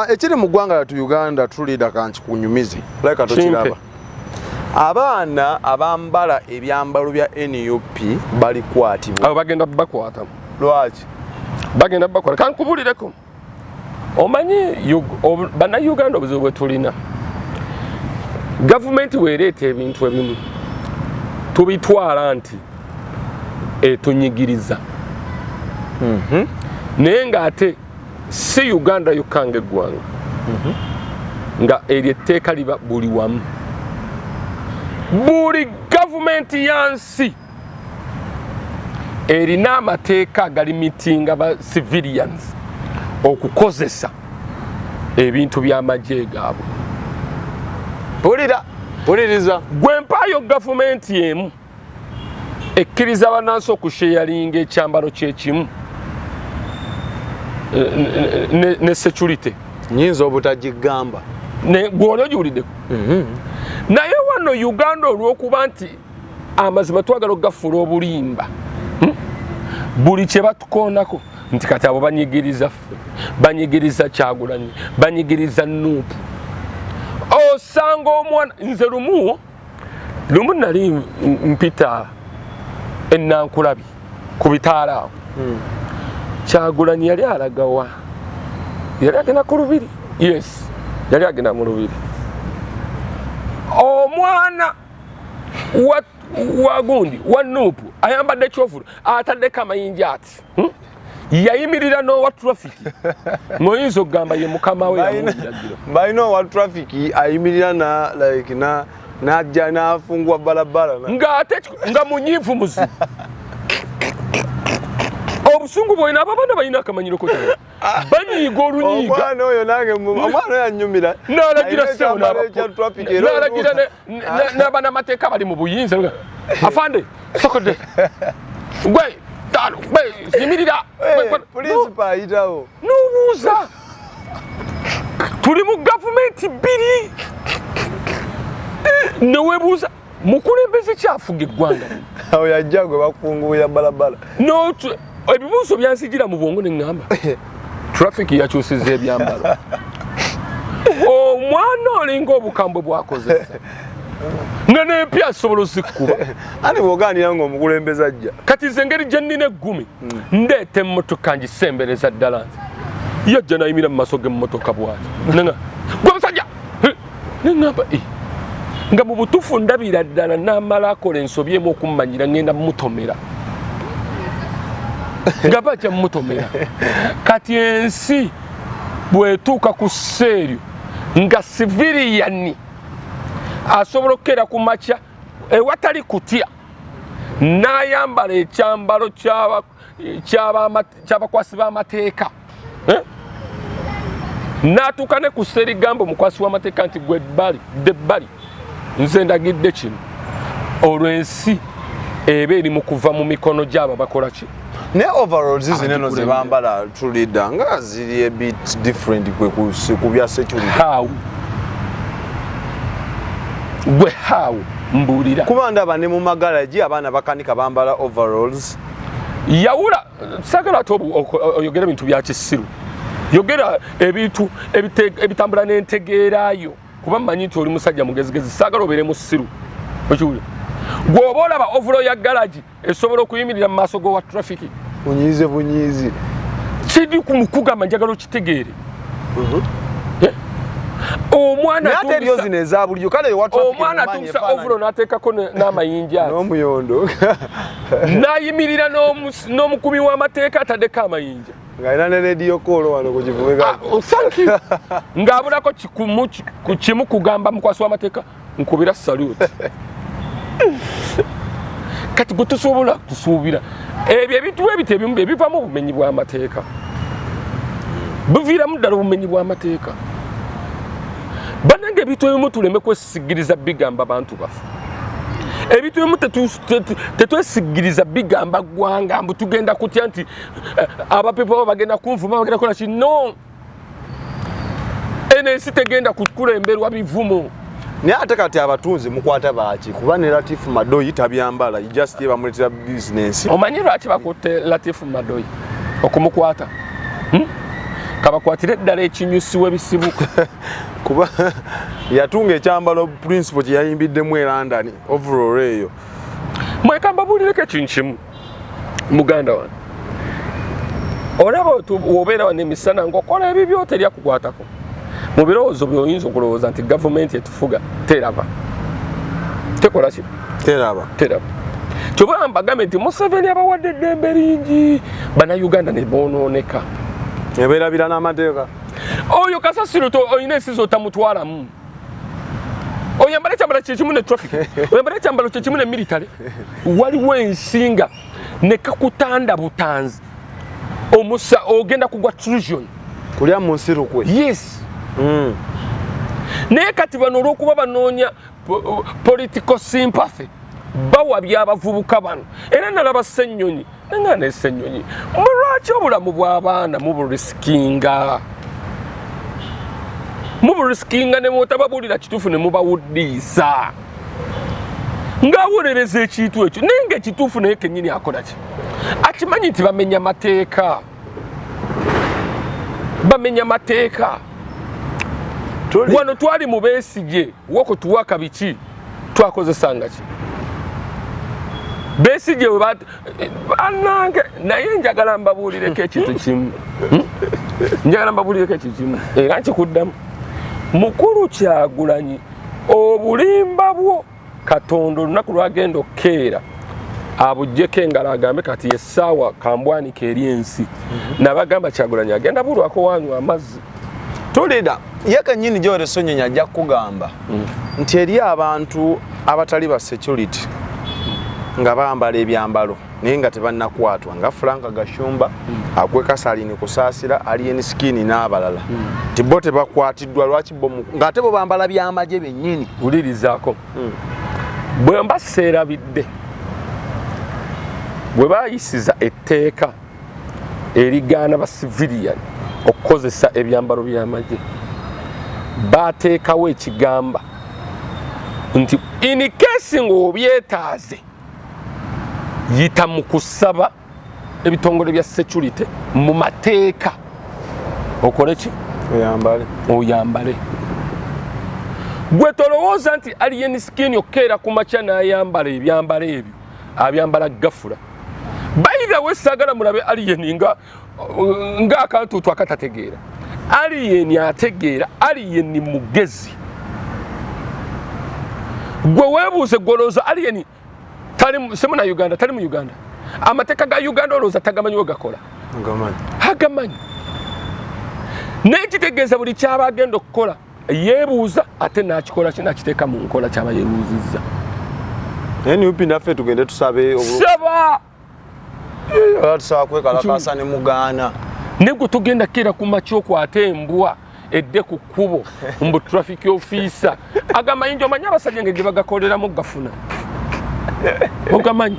Ekiri mu ggwanga lyattu Uganda tulida kanki kunyumize like tokiraba abaana abambala ebyambalo bya NUP bali kwatibwa abo bagenda bakwata lwaki bagenda bakwata kankubulireko omanyi bana Uganda obuzibu bwe tulina gavumenti weereeta ebintu ebimu tubitwala nti etunyigiriza naye ng'ate si Uganda yokka eggwanga nga eryo etteeka liba buli wamu buli gavumenti yansi erina amateeka agalimitinga ba civilians okukozesa ebintu by'amagye gaabwe puliriza gwe mpaayo gavumenti emu ekkiriza bannansi okusheyalinga ekyambalo kyekimu ne security nyinza obutagigamba gw'olyo giwuliddeko naye wano Uganda olw'okuba nti amazima twagala okugafuula obulimba buli kye batukoonako nti kati abo banyigiriza ffe banyigiriza Kyagulanyi banyigiriza Nuupu osanga omwana nze lumu nali mpita Ennankulabi ku bitaala awo Kyagulanyi yali alagawa yali agenda ku lubiri yes yali agenda mu lubiri omwana wa gundi wa Nuupu ayambadde ekyovulo ataddeko amayinja ati yayimirira n'owa trafiki moyinza okugamba ye mukama we yamudagiro balina owa trafiki ayimirira najja n'afungwa balabala nga munyiivu muzibu obusungu bwolina abaana balina akamanyiro ko kyalo banyiiga olunyiiga omwana oyo nange omwana oyo anyumira n'alagira sewo n'alagira n'abannamateeka bali mu buyinza afande sokodde gwe talo yimirira principal ayitawo n'obuuza tuli mu gavumenti bbiri newebuuza mukulembeze kyafuga eggwanga awo yajja gwe bakunguya balabala ebibuuzo byansigira mu bwongo neŋŋamba trafiki yakyusiza ebyambalo omwana olinga obukambwe bwakozesa nga n'empya asobola ozikkuba ani bw'ogaanira ng'omukulembeze ajja kati ze engeri gye nnina 10 ndeeta emmotoka ngisembereza ddala nti yajja nayimira mu maaso g'emmotoka bw'ati gwe musajja neŋŋamba nga mu butuufu ndabira ddala n'amala akola ensobi emu okummanyira ngenda mutomera nga bajja mutomera kati ensi bwetuuka ku sseeryo nga siviriyani asobola okukeera ku makya ewatali kutya n'ayambala ekyambalo ky'abakwasi b'amateeka n'atuuka ne ku sseerigamba omukwasi w'amateeka nti gwe debbali nze ndagidde kino olw'ensi eba eri mu kuva mu mikono gy'abo bakola ki ne overalls zineno ze bambala tulida nga ziri a bit different ku bya security how mbuulira kuba ndaba ne mu magalagi abaana bakanika bambala overalls yawula sagala ate oyogera ebintu bya kisiru yogera ebintu ebitambula n'entegeerayo kuba mmanyi nti oli musajja mugezigezi sagala obeere mu siru okiwulira gwoba olaba ovulo ya galagi esobola okuyimirira mu maaso g'owa trafiki bunyiizi kiri kumukugamba njagala okitegeere omwana atuusa ovulo n'ateekako n'amayinja n'omuyondo n'ayimirira n'omukubi w'amateeka ataddeko amayinja ng'alina ne rediyo koolo wano ku kivuga ng'abulako kimu kugamba mukwasi w'amateeka nkubira saluti kati gwe tusobola kusuubira ebyo ebintu ebito ebimu bivaamu obumenyi bw'amateeka biviiramu ddala obumenyi bw'amateeka bannange ebintu ebimu tuleme kwesigiriza bigamba bantu baffe ebintu ebimu tetwesigiriza bigamba ggwanga mbu tugenda kutya nti abapeople bagenda kunvuma bagenda kola ki no eno ensi tegenda kukulemberwa bivumo naye ate kati abatunzi mukwata baaki kuba ne Latifu Madoyi tabyambala just bamuletera business omanyi lwaki bakutte Latifu Madoyi okumukwata kabakwatire ddala ekinyusi webisibuka kuba yatunga ekyambalo principal kye yayimbiddemu e London overall eyo mwekamba bulireko ekintu kimu muganda wange olaba obeera wano emisana ng'okola ebibyo teryakukwatako mu birowoozo by'oyinza okulowooza nti gavumenti etufuga teraba tekola ki teraba kyoba mbagambe nti Museveni abawadde eddembe lingi bannayuganda ne boonooneka ebeerabira n'amateeka oyo kasasiro oyina ensi z'otamutwalamu oyambala ekyambalo kyekimu ne traffic oyambala ekyambalo kyekimu ne military waliwo ensinga ne kakutanda butanzi omusa ogenda kugwa treason kulya mu nsirukwe yes naye kati bano olw'okuba banoonya political sympathy bawabya abavubuka bano era nalaba Ssennyonyi nanga ne Ssennyonyi mulwaki obulamu bw'abaana muburisikinga ne mutababulira kituufu ne mubawuddiisa ng'awolereza ekintu ekyo naye ng'ekituufu naye kennyini akola ki akimanyi nti bamenya mateeka wano twali mu Besigye wokutuwaka biki twakozesanga ki Besigye banange naye njagala mbabuulireko ekintu kimu era nkikuddamu mukulu Kyagulanyi obulimba bwo Katonda olunaku lwagenda okkeera abuggyeko engalo agambe kati essaawa kambwanika eri ensi nabagamba Kyagulanyi agenda bulwako wanywa amazzi tulida ye kennyini gy'ole Ssennyonyi ajja kugamba nti eri abantu abatali ba security nga bambala ebyambalo naye nga tebannakwatwa nga Frank Gashumba akweka Salini Kusaasira Alien Skin n'abalala nti bo tebakwatiddwa lwaki bo ng'ate bo bambala byamaje bennyini ulirizaako bwe mbaseerabidde bwe bayisiza etteeka erigaana ba civilian okukozesa ebyambalo by'amagye baateekawo ekigamba nti in case ng'obyetaaze yita mu kusaba ebitongole bya security mu mateeka okole ki oyambale gwe tolowooza nti Alien Skin okkeera ku makya n'ayambala ebyambalo ebyo abyambala gafula bayira wessaagala mulabe Alien nga akantuutu akatategeera Alien ategeera Alien mugezi gwe weebuuze golooza Alien semu na Uganda tali mu Uganda amateeka ga Uganda olowooza tagamanyi we gakola agamanyi n'ekitegeeza buli kyaba agenda okukola yeebuuza ate n'akikola kinakiteeka mu nkola kyaba yeebuuzizza NUP naffe tugende tusabe saba tusaba kwekalakasa ne mugaana ne gwe tugenda kkeera ku makya okwata embwa edde ku kkubo mbu traffic officer agamanyi nti omanyi abasajja ng'egye bagakoleramu gafuna ogamanyi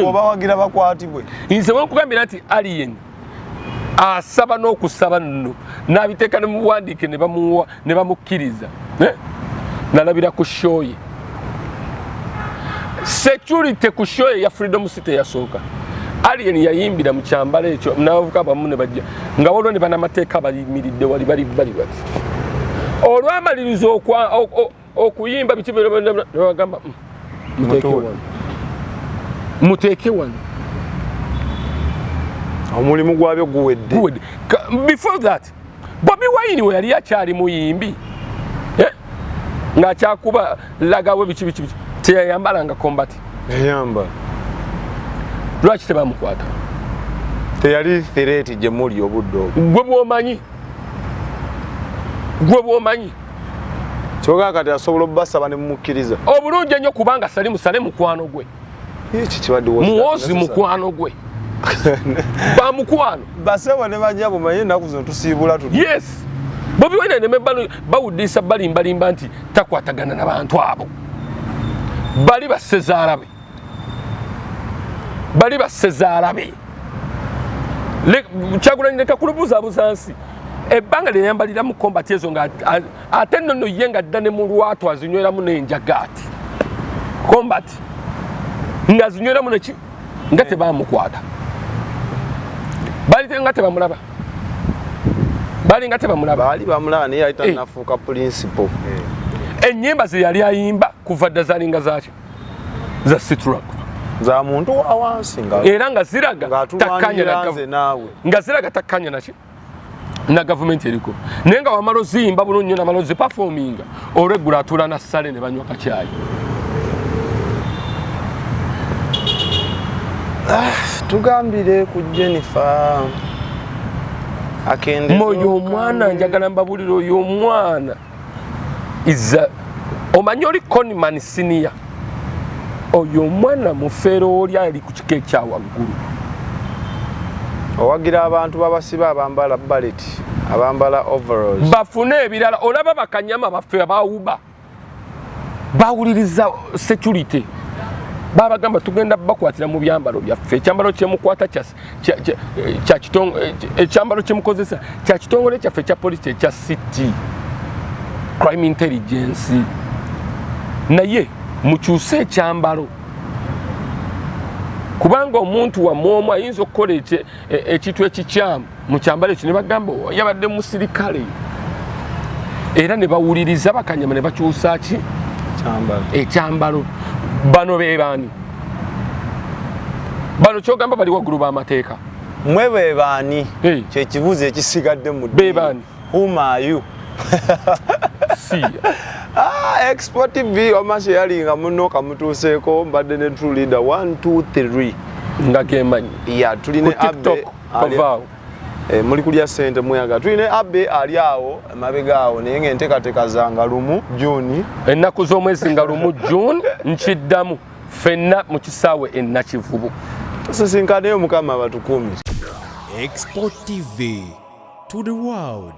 oba wagira bakwatibwe nze wenkugambira nti Alien asaba n'okusaba nno n'abiteeka ne muwandiike ne bamukkiriza nalabira ku show ye security ku show ye ya Freedom City yasooka Alien yayimbira mu kyambalo ekyo n'abavuka bamu ne bajja nga waliwo ne banamateeka bayimiridde wali bati olwamaliriza okuyimba biki nebagamba muteeke wano omulimu gwabyo guwedde before that Bobi Wine we yali akyali muyimbi ng'akyakuba lagawe biki teyayambalanga combat yayamba lwaki tebamukwata teyali threat gye muli obudde obwo gwe bw'omanyi kyogaa kati asobola obbasaba ne mumukkiriza obulungi ennyo kubanga sali musale mukwano gwe muwozi mukwano gwe bamukwano basewa ne bajja bumanyi ennaku zino tusiibula yes Bobi Wine ne bawuddiisa balimbalimba nti takwatagana n'abantu abo bali basezaalabe Kyagulanyi leka kulubuzaabuza nsi ebbanga lye yambalira mu combat ezo nga ate nno ye nga dda ne mu lwatu azinyweramu n'enjagaati combat nga azinyweramu neki nga tebaamukwata Balinga tebamulaba. Balinga tebamulaba. Bali bamulaba naye ayita nafuuka principal. Ennyimba ze yali ayimba kuva dda zalinga zaaki za Citroen. Za muntu wa wansi nga era nga ziraga takkanya naki na gavumenti eriko naye nga wamala oziyimba bulungi nnyo namala ozipafominga olweggula atuula na ssale ne banywa kacyayi. Tugambire ku Jennifer akende oyo omwana njagala mbabulira oyo omwana omanyi oli Conman senior oyo omwana mufeero oli ali ku kika ekya waggulu. Owagira abantu babasiba abambala ballet abambala overalls bafune ebirala. Olaba bakanyama baffe abawuba bawuliriza security babagamba tugenda bakwatira mu byambalo byaffe. Ekyambalo kyemukwata ekyambalo kyemukozesa kya kitongole kyaffe kya polisi ekya city crime intelligence. Naye mukyuse ekyambalo kubanga omuntu wamwomu ayinza okukola ekintu ekikyamu mu kyambalo ekyo ne bagamba yabadde musirikale era ne bawuliriza bakanyama ne bakyusa ki ekyambalo. Bano bebaani bano kyogamba bali waggulu b'amateeka mwe bebaani kyekibuuzo ekisigadde mu bebaani whom are you Export TV omashe yalinga muno kamutuseeko mbadde ne true leader 1 2 3 nga gemanyi tuline Abbe kovaawo muli kulya sente muyaga tuline Abbe ali awo mabega awo naye ng'enteekateeka zanga lumu June ennaku z'omwezi nga lumu June nkiddamu ffenna mu kisaawe ennakivubu tusisinkaneyo mukama batukumi. Export TV to the world.